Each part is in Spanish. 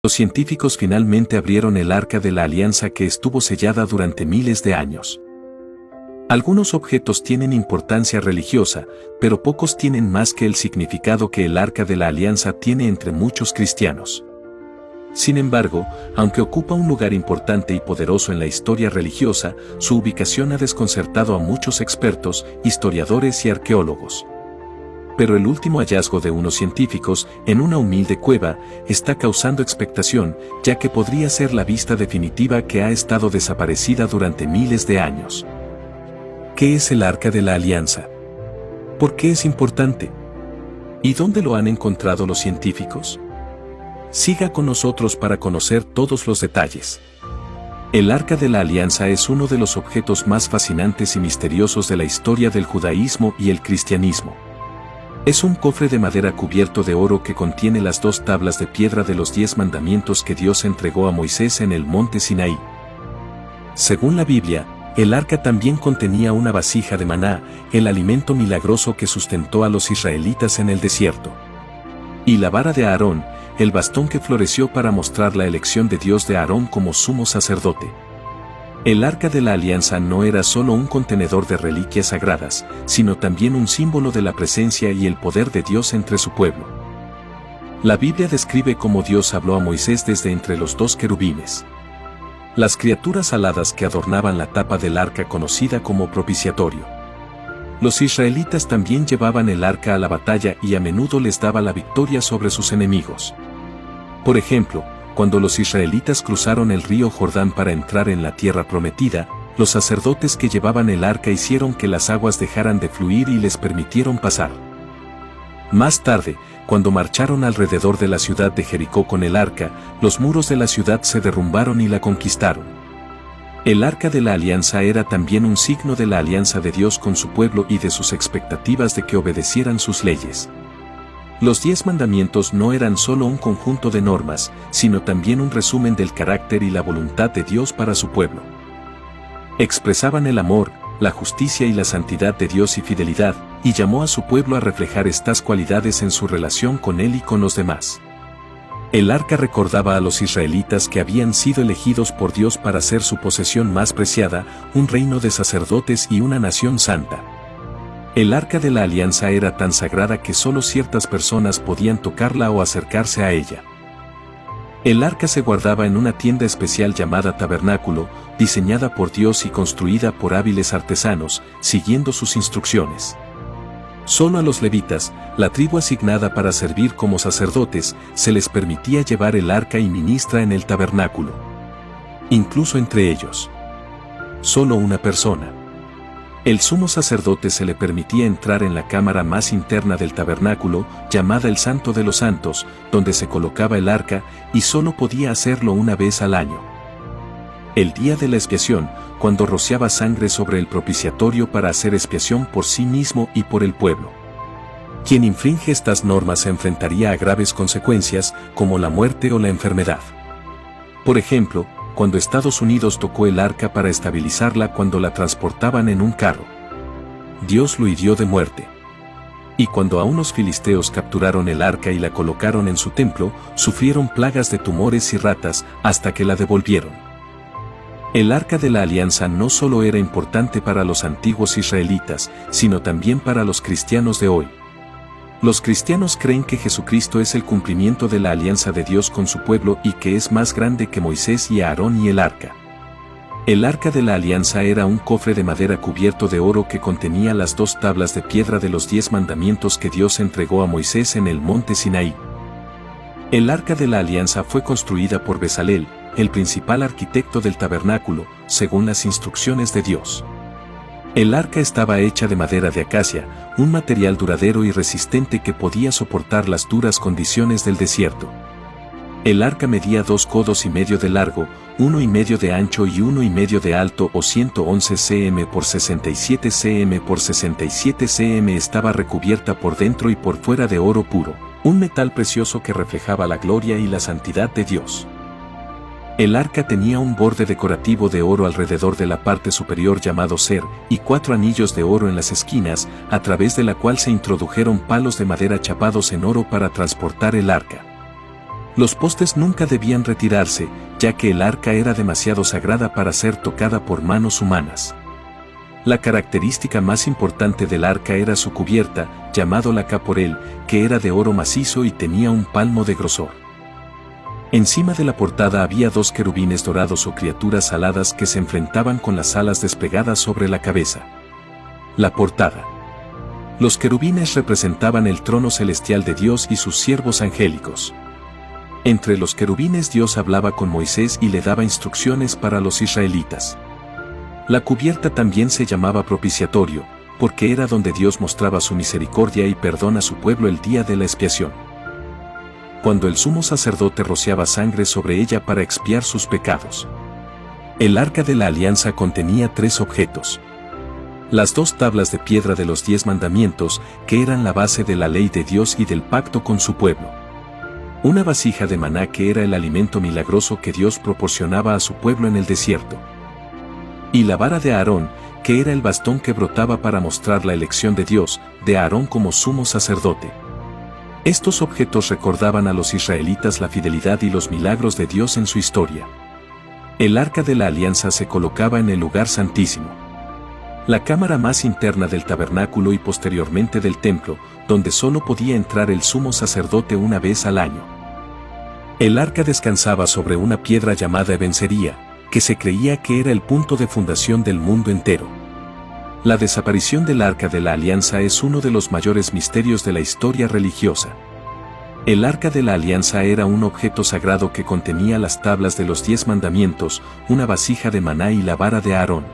Los científicos finalmente abrieron el Arca de la Alianza que estuvo sellada durante miles de años. Algunos objetos tienen importancia religiosa, pero pocos tienen más que el significado que el Arca de la Alianza tiene entre muchos cristianos. Sin embargo, aunque ocupa un lugar importante y poderoso en la historia religiosa, su ubicación ha desconcertado a muchos expertos, historiadores y arqueólogos. Pero el último hallazgo de unos científicos, en una humilde cueva, está causando expectación, ya que podría ser la vista definitiva que ha estado desaparecida durante miles de años. ¿Qué es el Arca de la Alianza? ¿Por qué es importante? ¿Y dónde lo han encontrado los científicos? Siga con nosotros para conocer todos los detalles. El Arca de la Alianza es uno de los objetos más fascinantes y misteriosos de la historia del judaísmo y el cristianismo. Es un cofre de madera cubierto de oro que contiene las 2 tablas de piedra de los 10 mandamientos que Dios entregó a Moisés en el monte Sinaí. Según la Biblia, el arca también contenía una vasija de maná, el alimento milagroso que sustentó a los israelitas en el desierto. Y la vara de Aarón, el bastón que floreció para mostrar la elección de Dios de Aarón como sumo sacerdote. El Arca de la Alianza no era solo un contenedor de reliquias sagradas, sino también un símbolo de la presencia y el poder de Dios entre su pueblo. La Biblia describe cómo Dios habló a Moisés desde entre los 2 querubines. Las criaturas aladas que adornaban la tapa del arca conocida como propiciatorio. Los israelitas también llevaban el arca a la batalla y a menudo les daba la victoria sobre sus enemigos. Por ejemplo, cuando los israelitas cruzaron el río Jordán para entrar en la tierra prometida, los sacerdotes que llevaban el arca hicieron que las aguas dejaran de fluir y les permitieron pasar. Más tarde, cuando marcharon alrededor de la ciudad de Jericó con el arca, los muros de la ciudad se derrumbaron y la conquistaron. El Arca de la Alianza era también un signo de la alianza de Dios con su pueblo y de sus expectativas de que obedecieran sus leyes. Los 10 mandamientos no eran solo un conjunto de normas, sino también un resumen del carácter y la voluntad de Dios para su pueblo. Expresaban el amor, la justicia y la santidad de Dios y fidelidad, y llamó a su pueblo a reflejar estas cualidades en su relación con Él y con los demás. El arca recordaba a los israelitas que habían sido elegidos por Dios para ser su posesión más preciada, un reino de sacerdotes y una nación santa. El Arca de la Alianza era tan sagrada que solo ciertas personas podían tocarla o acercarse a ella. El arca se guardaba en una tienda especial llamada tabernáculo, diseñada por Dios y construida por hábiles artesanos, siguiendo sus instrucciones. Solo a los levitas, la tribu asignada para servir como sacerdotes, se les permitía llevar el arca y ministrar en el tabernáculo. Incluso entre ellos. Solo una persona. El sumo sacerdote se le permitía entrar en la cámara más interna del tabernáculo, llamada el Santo de los Santos, donde se colocaba el arca, y solo podía hacerlo una vez al año. El día de la expiación, cuando rociaba sangre sobre el propiciatorio para hacer expiación por sí mismo y por el pueblo. Quien infringe estas normas se enfrentaría a graves consecuencias, como la muerte o la enfermedad. Por ejemplo, cuando Estados Unidos tocó el arca para estabilizarla cuando la transportaban en un carro. Dios lo hirió de muerte. Y cuando a unos filisteos capturaron el arca y la colocaron en su templo, sufrieron plagas de tumores y ratas hasta que la devolvieron. El Arca de la Alianza no solo era importante para los antiguos israelitas, sino también para los cristianos de hoy. Los cristianos creen que Jesucristo es el cumplimiento de la alianza de Dios con su pueblo y que es más grande que Moisés y Aarón y el arca. El Arca de la Alianza era un cofre de madera cubierto de oro que contenía las 2 tablas de piedra de los 10 mandamientos que Dios entregó a Moisés en el monte Sinaí. El Arca de la Alianza fue construida por Bezalel, el principal arquitecto del tabernáculo, según las instrucciones de Dios. El arca estaba hecha de madera de acacia, un material duradero y resistente que podía soportar las duras condiciones del desierto. El arca medía 2,5 codos de largo, 1,5 de ancho y 1,5 de alto o 111 cm por 67 cm por 67 cm. Estaba recubierta por dentro y por fuera de oro puro, un metal precioso que reflejaba la gloria y la santidad de Dios. El arca tenía un borde decorativo de oro alrededor de la parte superior llamado ser, y 4 anillos de oro en las esquinas, a través de la cual se introdujeron palos de madera chapados en oro para transportar el arca. Los postes nunca debían retirarse, ya que el arca era demasiado sagrada para ser tocada por manos humanas. La característica más importante del arca era su cubierta, llamado la caporel, que era de oro macizo y tenía un palmo de grosor. Encima de la portada había 2 querubines dorados o criaturas aladas que se enfrentaban con las alas desplegadas sobre la cabeza. La portada. Los querubines representaban el trono celestial de Dios y sus siervos angélicos. Entre los querubines Dios hablaba con Moisés y le daba instrucciones para los israelitas. La cubierta también se llamaba propiciatorio, porque era donde Dios mostraba su misericordia y perdón a su pueblo el día de la expiación. Cuando el sumo sacerdote rociaba sangre sobre ella para expiar sus pecados. El arca de la alianza contenía 3 objetos. Las 2 tablas de piedra de los 10 mandamientos, que eran la base de la ley de Dios y del pacto con su pueblo. Una vasija de maná que era el alimento milagroso que Dios proporcionaba a su pueblo en el desierto. Y la vara de Aarón, que era el bastón que brotaba para mostrar la elección de Dios, de Aarón como sumo sacerdote. Estos objetos recordaban a los israelitas la fidelidad y los milagros de Dios en su historia. El arca de la alianza se colocaba en el lugar santísimo. La cámara más interna del tabernáculo y posteriormente del templo, donde solo podía entrar el sumo sacerdote una vez al año. El arca descansaba sobre una piedra llamada ebencería, que se creía que era el punto de fundación del mundo entero. La desaparición del arca de la alianza es uno de los mayores misterios de la historia religiosa. El arca de la alianza era un objeto sagrado que contenía las tablas de los 10 mandamientos, una vasija de maná y la vara de Aarón.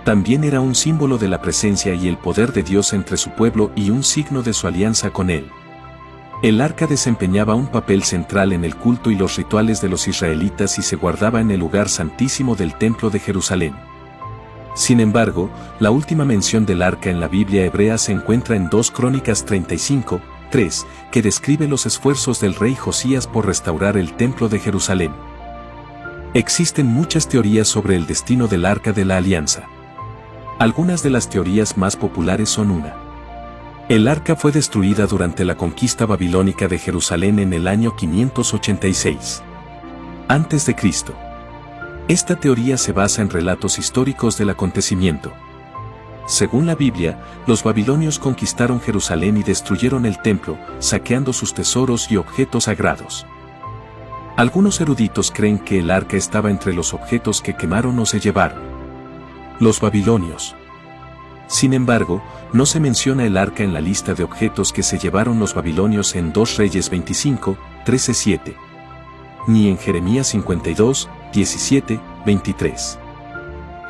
También era un símbolo de la presencia y el poder de Dios entre su pueblo y un signo de su alianza con él. El arca desempeñaba un papel central en el culto y los rituales de los israelitas y se guardaba en el lugar santísimo del templo de Jerusalén. Sin embargo, la última mención del arca en la Biblia hebrea se encuentra en 2 Crónicas 35:3, que describe los esfuerzos del rey Josías por restaurar el templo de Jerusalén. Existen muchas teorías sobre el destino del arca de la alianza. Algunas de las teorías más populares son una. El arca fue destruida durante la conquista babilónica de Jerusalén en el año 586 a.C. Esta teoría se basa en relatos históricos del acontecimiento. Según la Biblia, los babilonios conquistaron Jerusalén y destruyeron el templo, saqueando sus tesoros y objetos sagrados. Algunos eruditos creen que el arca estaba entre los objetos que quemaron o se llevaron los babilonios. Sin embargo, no se menciona el arca en la lista de objetos que se llevaron los babilonios en 2 Reyes 25:13-7, ni en Jeremías 52:17-23.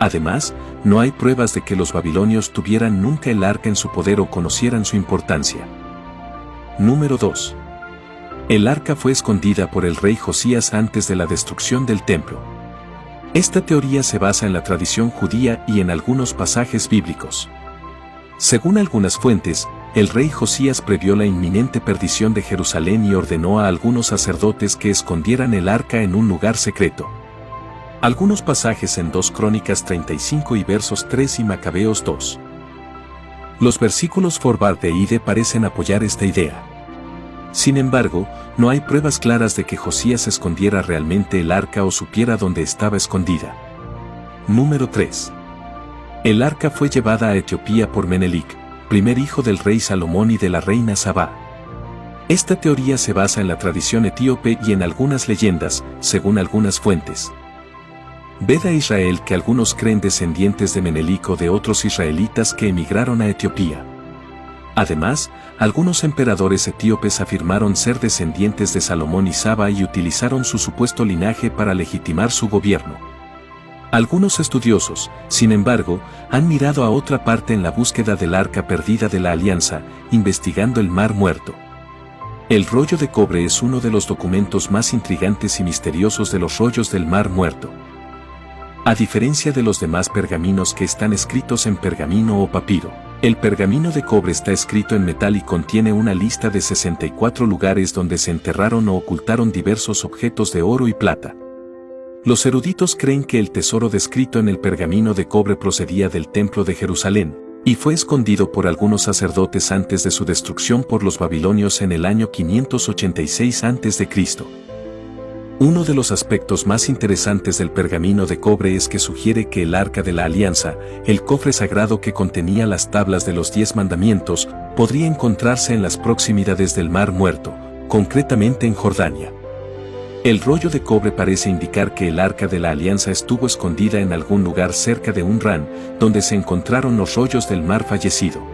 Además, no hay pruebas de que los babilonios tuvieran nunca el arca en su poder o conocieran su importancia. Número 2. El arca fue escondida por el rey Josías antes de la destrucción del templo. Esta teoría se basa en la tradición judía y en algunos pasajes bíblicos. Según algunas fuentes, el rey Josías previó la inminente perdición de Jerusalén y ordenó a algunos sacerdotes que escondieran el arca en un lugar secreto. Algunos pasajes en 2 Crónicas 35 y versos 3 y Macabeos 2. Los versículos Forbar de Ide parecen apoyar esta idea. Sin embargo, no hay pruebas claras de que Josías escondiera realmente el arca o supiera dónde estaba escondida. Número 3. El arca fue llevada a Etiopía por Menelik, primer hijo del rey Salomón y de la reina Sabá. Esta teoría se basa en la tradición etíope y en algunas leyendas, según algunas fuentes. Veda Israel que algunos creen descendientes de Menelik o de otros israelitas que emigraron a Etiopía. Además, algunos emperadores etíopes afirmaron ser descendientes de Salomón y Saba y utilizaron su supuesto linaje para legitimar su gobierno. Algunos estudiosos, sin embargo, han mirado a otra parte en la búsqueda del arca perdida de la alianza, investigando el Mar Muerto. El rollo de cobre es uno de los documentos más intrigantes y misteriosos de los rollos del Mar Muerto. A diferencia de los demás pergaminos que están escritos en pergamino o papiro, el pergamino de cobre está escrito en metal y contiene una lista de 64 lugares donde se enterraron o ocultaron diversos objetos de oro y plata. Los eruditos creen que el tesoro descrito en el pergamino de cobre procedía del Templo de Jerusalén, Y fue escondido por algunos sacerdotes antes de su destrucción por los babilonios en el año 586 a.C. Uno de los aspectos más interesantes del pergamino de cobre es que sugiere que el Arca de la Alianza, el cofre sagrado que contenía las tablas de los 10 mandamientos, podría encontrarse en las proximidades del Mar Muerto, concretamente en Jordania. El rollo de cobre parece indicar que el Arca de la Alianza estuvo escondida en algún lugar cerca de Qumrán, donde se encontraron los rollos del mar fallecido.